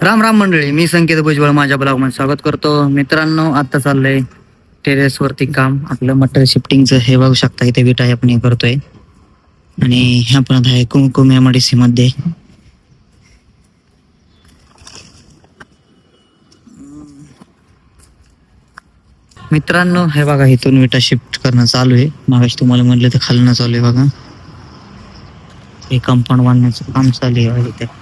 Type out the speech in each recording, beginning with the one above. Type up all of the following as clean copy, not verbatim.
राम राम मंडळी, मी संकेत भुजबळ माझ्या ब्लॉगमध्ये स्वागत करतो. मित्रांनो, आता चाललंय टेरेस वरती काम आपलं मटेरियल शिफ्टिंगचं. हे बघू शकता, इथे विटा आपण हे करतोय आणि ह्या पण आहे कुमकुम MIDC मध्ये. मित्रांनो, हे बघा, इथून विटा शिफ्ट करणं चालू आहे. मागाशी तुम्हाला म्हणलं तर खालनं चालू आहे बघा. हे कंपाऊंड बांधण्याचं काम चालू आहे इथे.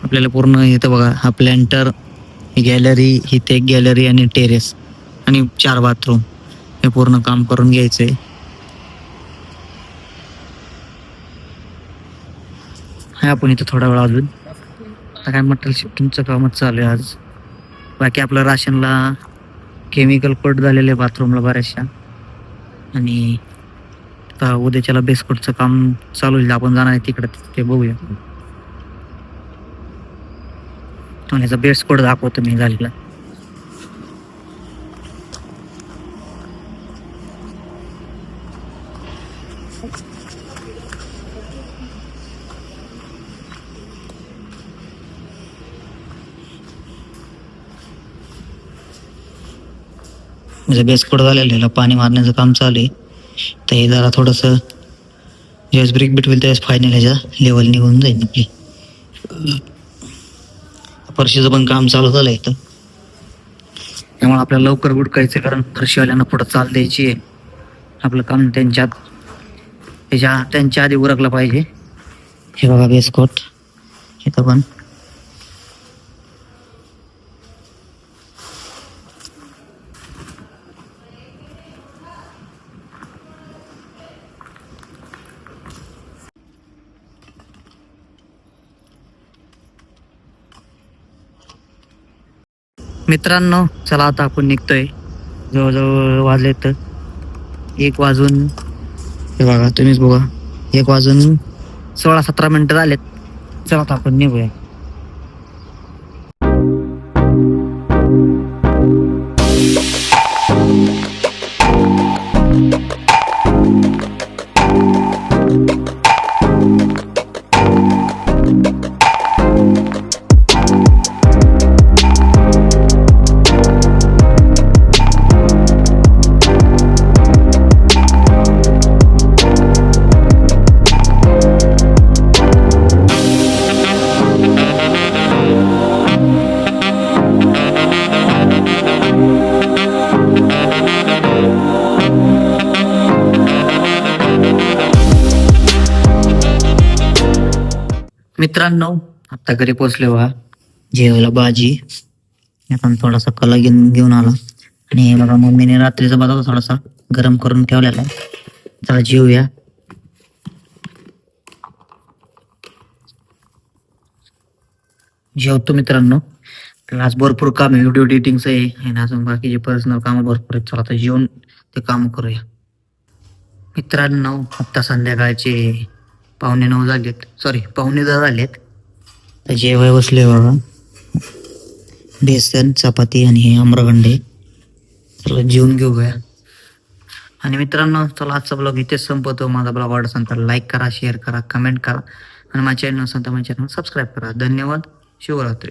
आपल्याला पूर्ण इथं बघा, हा प्लॅन्टर, गॅलरी, इथे एक गॅलरी आणि टेरेस आणि 4 बाथरूम, हे पूर्ण काम करून घ्यायचंय. हा आपण इथं थोडा वेळ अजून, आता काय मटेरियल शिफ्टिंगचं कामच चालू आहे आज. बाकी आपलं राशनला केमिकल कोट झालेलं आहे बाथरूमला बऱ्याचशा, आणि आता उद्याच्याला बेसकोटचं काम चालू आहे. आपण जाणार आहे तिकडे, ते बघूया. आणि याचा बेसकोट दाखवतो मी झालेला. म्हणजे बेसकोट झालेलं, पाणी मारण्याचं काम चालू आहे. तर हे जरा थोडंसं ज्यावेळेस ब्रेक भेटवेल त्यावेळेस फायनल ह्याच्या लेवल निघून जाईल आपली. फरशीचं पण काम चालू झालं इथं, त्यामुळे आपल्याला लवकर उडकायचं, कारण फरशीवाल्यांना पुढं चाल द्यायची आहे. आपलं काम त्यांच्या आधी उरकलं पाहिजे. हे बघा बेसकोट इथं पण. मित्रांनो, चला आता आपण निघतोय. जवळजवळ वाजले तर 1 वाजून, हे बघा तुम्हीच बघा, 1 वाजून 16-17 मिनिटं झालेत. चला आता आपण निघूया. मित्रांनो, आता घरी पोचले बघा. जेवायला भाजी, आपण थोडासा कला घेऊन आला. आणि बघा, मम्मीने रात्रीचा बटाटा थोडासा गरम करून ठेवलेला. चला जेवूया. जेवतो मित्रांनो. आज भरपूर काम आहे, व्हिडिओ एडिटिंगचं आहे आणि अजून बाकीचे पर्सनल कामं भरपूर आहेत. चला आता जेवून ते काम करूया. मित्रांनो, आता संध्याकाळचे 8:45 झालेत, सॉरी 8:45 झालेत. तर जेवाय बसले बघा. बेसन, चपाती आणि हे आम्रखंडे. चला जेवून घेऊया. आणि मित्रांनो, चला आजचा ब्लॉग इथेच संपवतो. माझा ब्लॉग आवडत असेल तर लाईक करा, शेअर करा, कमेंट करा आणि माझ्या चॅनल असेल तर माझ्या चॅनल सबस्क्राईब करा. धन्यवाद. शिवरात्री.